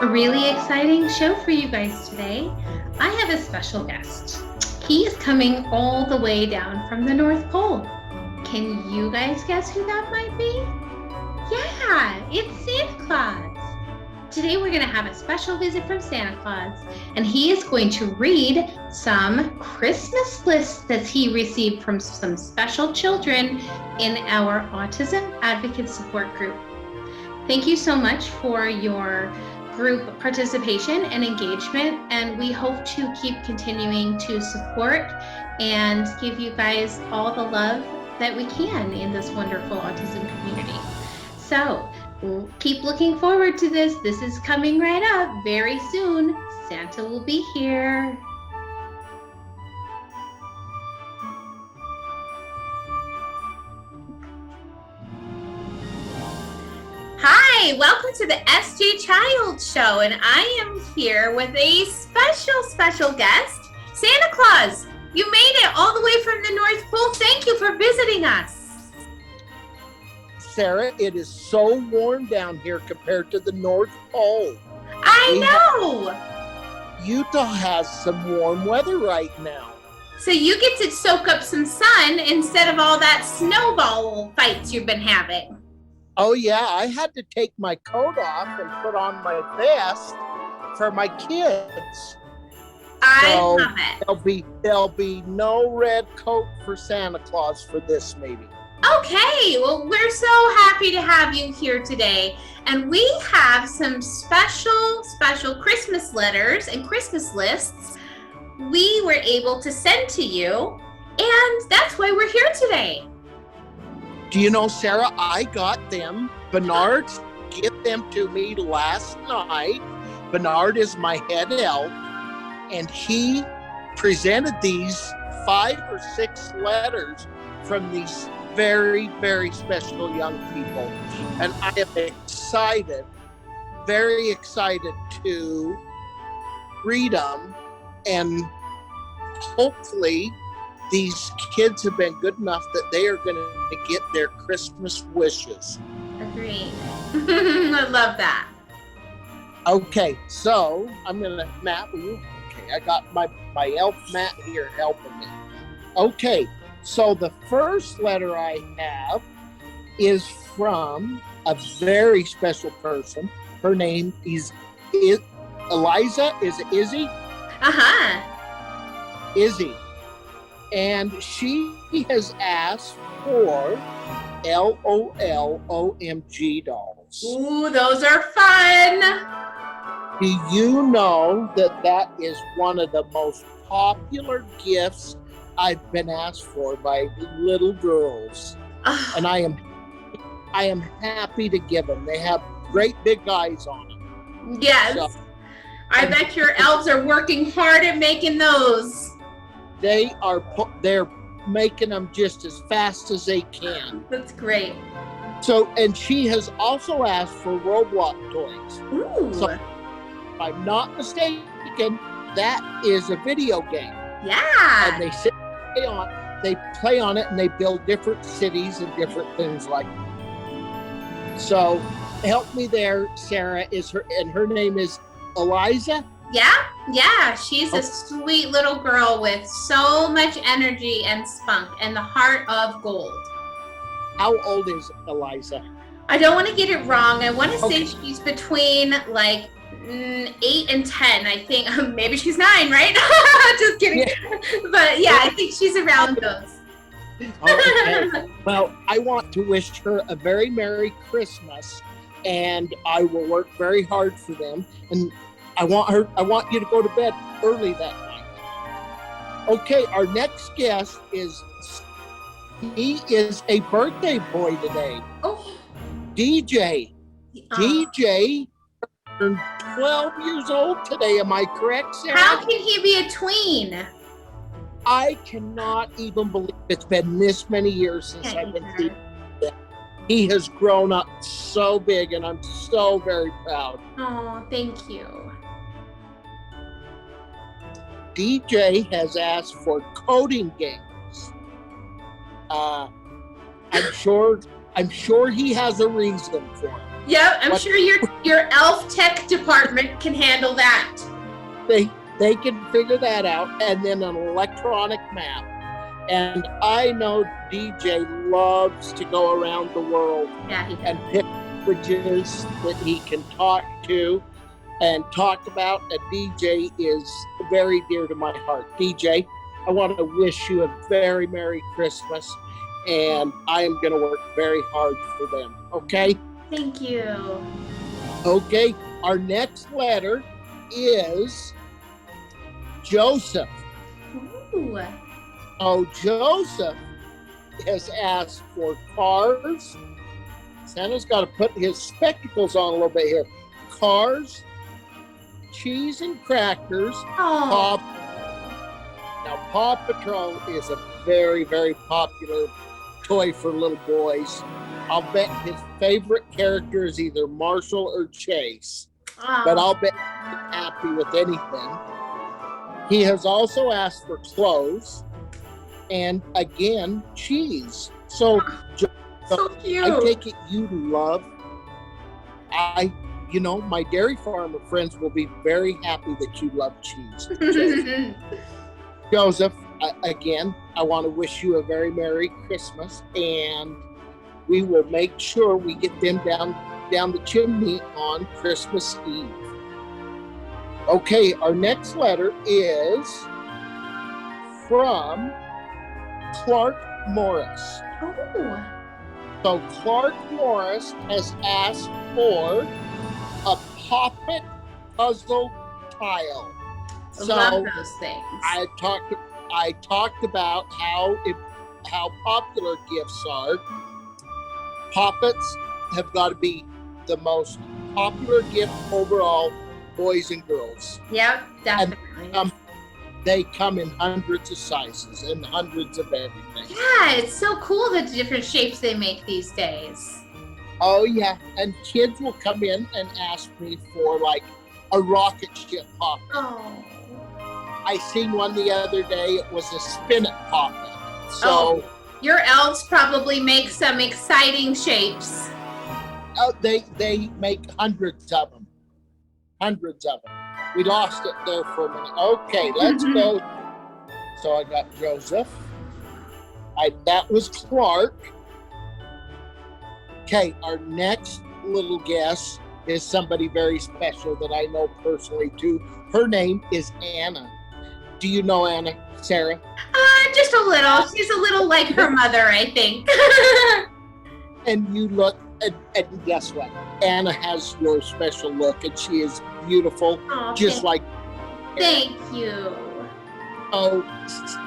A really exciting show for you guys today. I have a special guest. He is coming all the way down from the North Pole. Can you guys guess who that might be? Yeah, it's Santa Claus. Today we're going to have a special visit from Santa Claus, and he is going to read some Christmas lists that he received from some special children in our Autism Advocate Support Group. Thank you so much for your group participation and engagement, and we hope to keep continuing to support and give you guys all the love that we can in this wonderful autism community. So keep looking forward to this. This is coming right up very soon. Santa will be here. Hi, welcome to the SJ Child Show, and I am here with a special guest, Santa Claus. You made it all the way from the North Pole. Thank you for visiting us. Sarah, it is so warm down here compared to the North Pole. I know. Utah has some warm weather right now. So you get to soak up some sun instead of all that snowball fights you've been having. Oh yeah, I had to take my coat off and put on my vest for my kids. I love it. There'll be no red coat for Santa Claus for this meeting. Okay, well, we're so happy to have you here today. And we have some special Christmas letters and Christmas lists we were able to send to you. And that's why we're here today. Do you know, Sarah, I got them. Bernard gave them to me last night. Bernard is my head elf, and he presented these 5 or 6 letters from these very, very special young people. And I am very excited to read them. And hopefully these kids have been good enough that they are going to get their Christmas wishes. Agreed. I love that. Okay, so I'm going to, Matt, okay, I got my elf Matt here helping me. Okay. So the first letter I have is from a very special person. Her name is Eliza. Is it Izzy? Uh-huh. Izzy. And she has asked for LOL-OMG dolls. Ooh, those are fun. Do you know that is one of the most popular gifts I've been asked for by little girls, and I am happy to give them. They have great big eyes on them. Yes, so, I bet your elves are working hard at making those. They're making them just as fast as they can. That's great. So, and she has also asked for Roblox toys. Ooh. So, if I'm not mistaken, that is a video game. Yeah. And they play on it, and they build different cities and different things like that. So help me there, Sarah. Her name is Eliza? Yeah. She's a sweet little girl with so much energy and spunk and the heart of gold. How old is Eliza? I don't want to get it wrong. I want to say she's between like 8 and 10, I think. Maybe she's 9, right? Just kidding. Yeah. But yeah, I think she's around those. Okay. Well, I want to wish her a very Merry Christmas, and I will work very hard for them. And I want you to go to bed early that night. Okay, our next guest he is a birthday boy today. Oh. DJ. DJ turned 12 years old today. Am I correct, Sarah? How can he be a tween? I cannot even believe it's been this many years since I've been seeing him. He has grown up so big, and I'm so very proud. Oh, thank you. DJ has asked for coding games. I'm sure he has a reason for it. Yep, I'm sure your elf tech department can handle that. They can figure that out, and then an electronic map. And I know DJ loves to go around the world and pick languages that he can talk to and talk about. And DJ is very dear to my heart. DJ, I want to wish you a very Merry Christmas, and I am going to work very hard for them. Okay? Thank you. Okay, our next letter is Joseph. Ooh. Oh, Joseph has asked for cars. Santa's got to put his spectacles on a little bit here. Cars, cheese and crackers. Oh. Now, Paw Patrol is a very, very popular toy for little boys. I'll bet his favorite character is either Marshall or Chase. Oh. But I'll bet he's happy with anything. He has also asked for clothes and, again, cheese. So cute. I take it you love. My dairy farmer friends will be very happy that you love cheese. Joseph, again, I want to wish you a very Merry Christmas, and we will make sure we get them down the chimney on Christmas Eve. Okay, our next letter is from Clark Morris. Oh. So Clark Morris has asked for a Poppet puzzle tile. Love those things. I talked about how popular gifts are. Poppets have got to be the most popular gift overall, boys and girls. Yep, definitely. And, they come in hundreds of sizes and hundreds of everything. Yeah, it's so cool the different shapes they make these days. Oh, yeah. And kids will come in and ask me for, like, a rocket ship poppet. Oh. I seen one the other day. It was a spin it poppet. So your elves probably make some exciting shapes. Oh, they make hundreds of them. Hundreds of them. We lost it there for a minute. Okay, let's go. So I got Joseph. That was Clark. Okay, our next little guest is somebody very special that I know personally too. Her name is Anna. Do you know Anna, Sarah? Just a little. She's a little like her mother, I think. And you look, and guess what? Anna has your special look, and she is beautiful, just like. Thank you. Oh,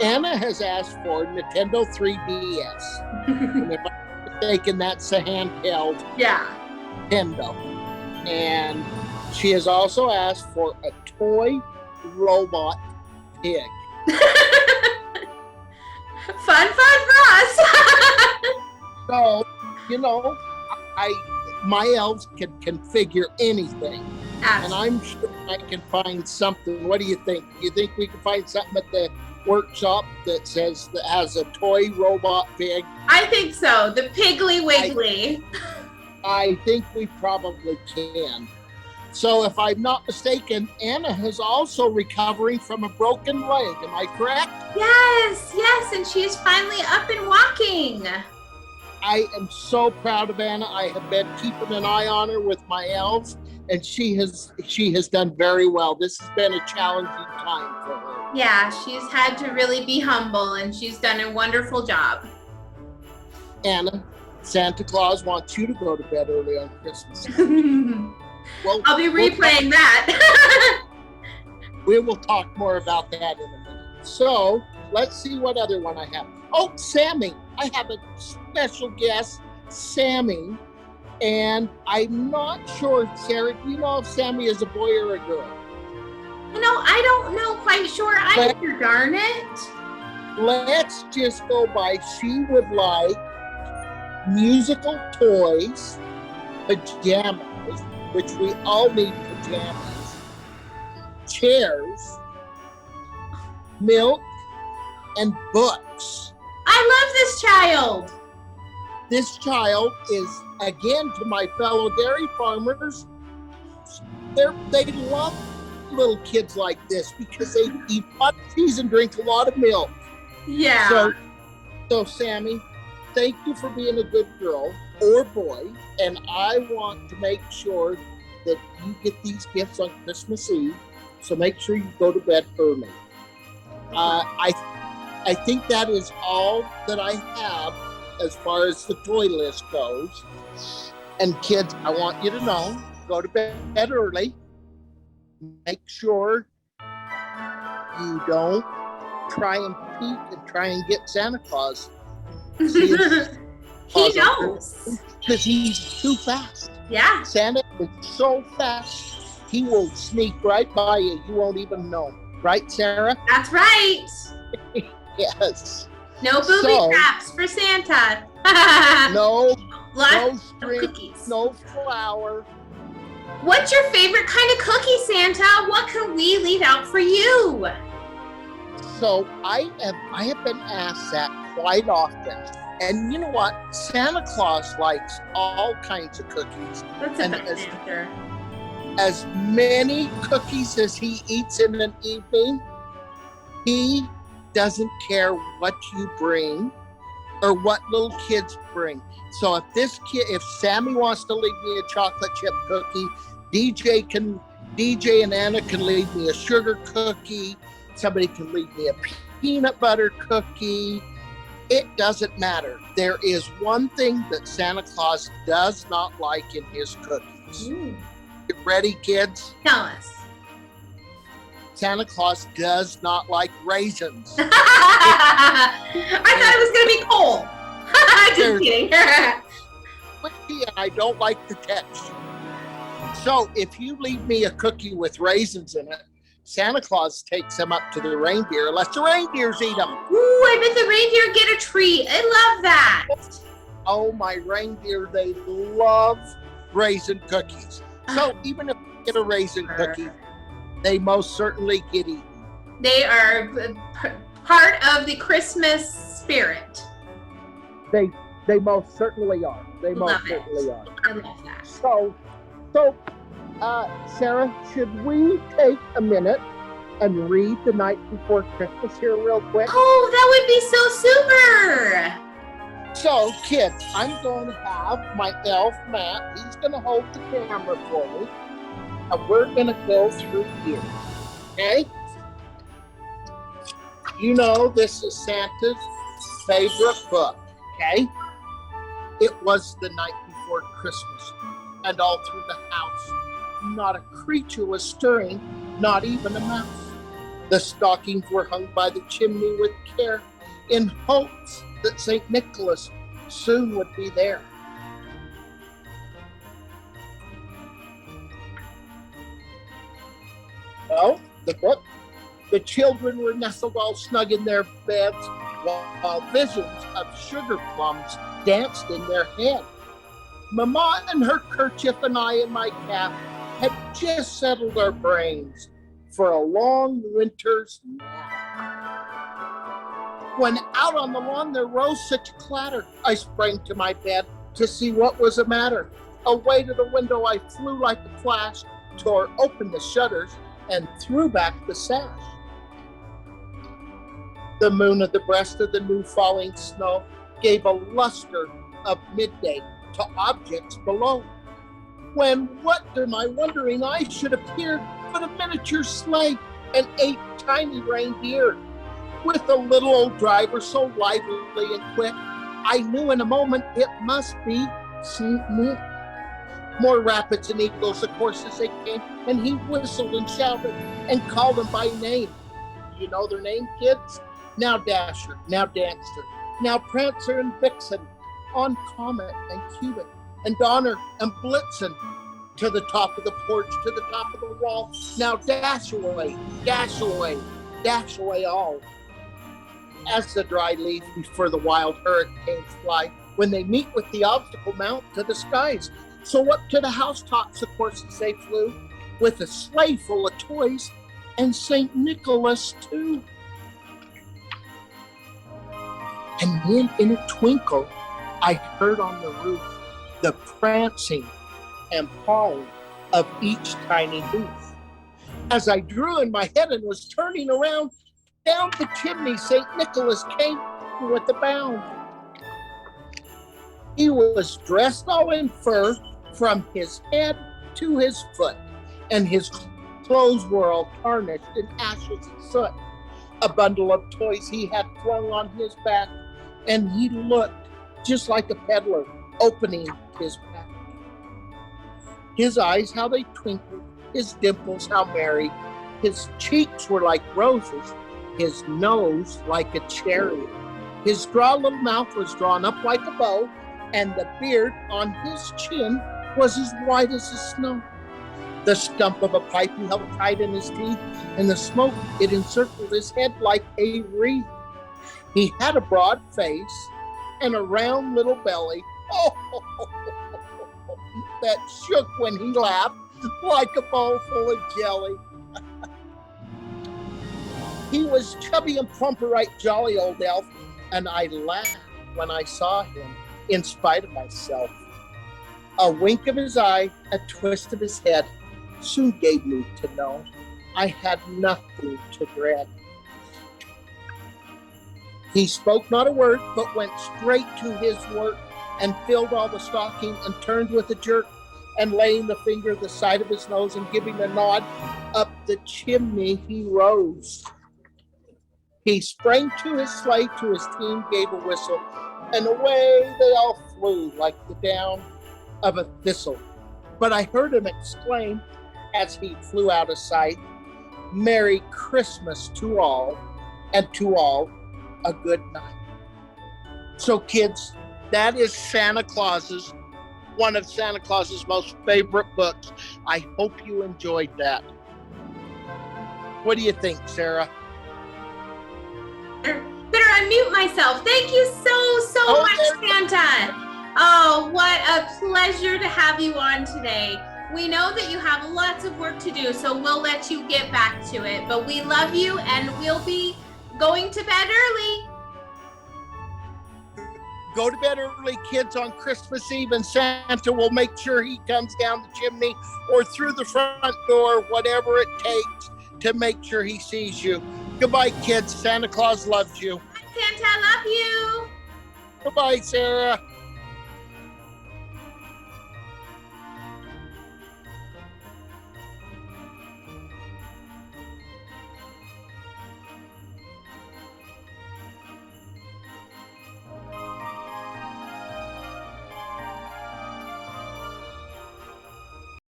Anna has asked for Nintendo 3DS. And if I'm not mistaken, that's a handheld Nintendo. And she has also asked for a toy robot pig. Fun for us. So, my elves can figure anything. Absolutely. And I'm sure I can find something. What do you think? Do you think we can find something at the workshop that has a toy robot pig? I think so. The Piggly Wiggly. I think we probably can. So if I'm not mistaken, Anna is also recovering from a broken leg. Am I correct? Yes, and she is finally up and walking. I am so proud of Anna. I have been keeping an eye on her with my elves, and she has done very well. This has been a challenging time for her. Yeah, she's had to really be humble, and she's done a wonderful job. Anna, Santa Claus wants you to go to bed early on Christmas. Well, I'll be replaying that. We will talk more about that in a minute. So let's see what other one I have. Oh, Sammy. I have a special guest, Sammy. And I'm not sure, Sarah, do you know if Sammy is a boy or a girl? I don't know quite sure either, darn it. Let's just go by. She would like musical toys, pajamas, which we all need pajamas, chairs, milk, and books. I love this child. This child is again, to my fellow dairy farmers, they love little kids like this because they eat a lot of cheese and drink a lot of milk. Yeah. So Sammy, thank you for being a good girl or boy, and I want to make sure that you get these gifts on Christmas Eve. So make sure you go to bed early. I think that is all that I have as far as the toy list goes. And kids, I want you to know, go to bed early. Make sure you don't try and peek and try and get Santa Claus. He knows. Because he's too fast. Yeah. Santa is so fast, he will sneak right by you. You won't even know. Right, Sarah? That's right. Yes. No booby traps for Santa. No string, cookies. No flour. What's your favorite kind of cookie, Santa? What can we leave out for you? So I have been asked that quite often. And you know what? Santa Claus likes all kinds of cookies. That's a best answer. As many cookies as he eats in an evening, he doesn't care what you bring or what little kids bring. So if Sammy wants to leave me a chocolate chip cookie, DJ and Anna can leave me a sugar cookie. Somebody can leave me a peanut butter cookie. It doesn't matter. There is one thing that Santa Claus does not like in his cookies. Ooh. You ready, kids? Tell us. Santa Claus does not like raisins. I thought it was going to be coal. Just kidding. And I don't like the texture. So if you leave me a cookie with raisins in it, Santa Claus takes them up to the reindeer, unless the reindeers eat them. Ooh, I bet the reindeer get a treat. I love that. Oh, my reindeer, they love raisin cookies. So even if you get a raisin cookie, they most certainly get eaten. They are part of the Christmas spirit. They most certainly are. They most certainly are. I love that. So, Sarah, should we take a minute and read The Night Before Christmas here real quick? Oh, that would be so super. So, kids, I'm going to have my elf, Matt. He's going to hold the camera for me. And we're going to go through here. Okay? You know this is Santa's favorite book. Okay? It was the night before Christmas. And all through the house, not a creature was stirring, not even a mouse. The stockings were hung by the chimney with care, in hopes that St. Nicholas soon would be there. Well, the book, the children were nestled all snug in their beds, while visions of sugar plums danced in their head. Mama in her kerchief and I in my cap had just settled our brains for a long winter's nap. When out on the lawn there rose such a clatter, I sprang to my bed to see what was the matter. Away to the window I flew like a flash, tore open the shutters, and threw back the sash. The moon at the breast of the new falling snow gave a luster of midday to objects below. When what to my wondering eyes should appear but a miniature sleigh and 8 tiny reindeer, with a little old driver so lively and quick, I knew in a moment it must be St. Nick. More rapids and eagles, of course, as they came, and he whistled and shouted and called them by name. Do you know their name, kids? Now Dasher, now Dancer, now Prancer and Vixen, on Comet and Cupid, and Donner and Blitzen, to the top of the porch, to the top of the wall. Now dash away, dash away, dash away all. As the dry leaf before the wild hurricanes fly, when they meet with the obstacle mount to the skies. So up to the housetops, of course, as they flew, with a sleigh full of toys, and St. Nicholas too. And then in a twinkle, I heard on the roof the prancing and pawing of each tiny hoof. As I drew in my head and was turning around, down the chimney St. Nicholas came with a bound. He was dressed all in fur from his head to his foot, and his clothes were all tarnished in ashes and soot. A bundle of toys he had flung on his back, and he looked just like a peddler opening his pack. His eyes, how they twinkled, his dimples, how merry. His cheeks were like roses, his nose like a cherry. His dry little mouth was drawn up like a bow, and the beard on his chin was as white as the snow. The stump of a pipe he held tight in his teeth, and the smoke, it encircled his head like a wreath. He had a broad face and a round little belly, that shook when he laughed like a bowl full of jelly. He was chubby and plump, a right jolly old elf, and I laughed when I saw him in spite of myself. A wink of his eye, a twist of his head, soon gave me to know I had nothing to dread. He spoke not a word, but went straight to his work, and filled all the stocking, and turned with a jerk, and laying the finger at the side of his nose, and giving a nod, up the chimney he rose. He sprang to his sleigh, to his team gave a whistle, and away they all flew like the down of a thistle. But I heard him exclaim, as he flew out of sight, "Merry Christmas to all, and to all a good night." So kids, that is one of Santa Claus's most favorite books. I hope you enjoyed that. What do you think, Sarah? Better unmute myself. Thank you so much, Santa. Oh, what a pleasure to have you on today. We know that you have lots of work to do, so we'll let you get back to it. But we love you, and we'll be going to bed early. Go to bed early, kids, on Christmas Eve, and Santa will make sure he comes down the chimney or through the front door, whatever it takes to make sure he sees you. Goodbye, kids. Santa Claus loves you. Santa, love you. Goodbye, Sarah.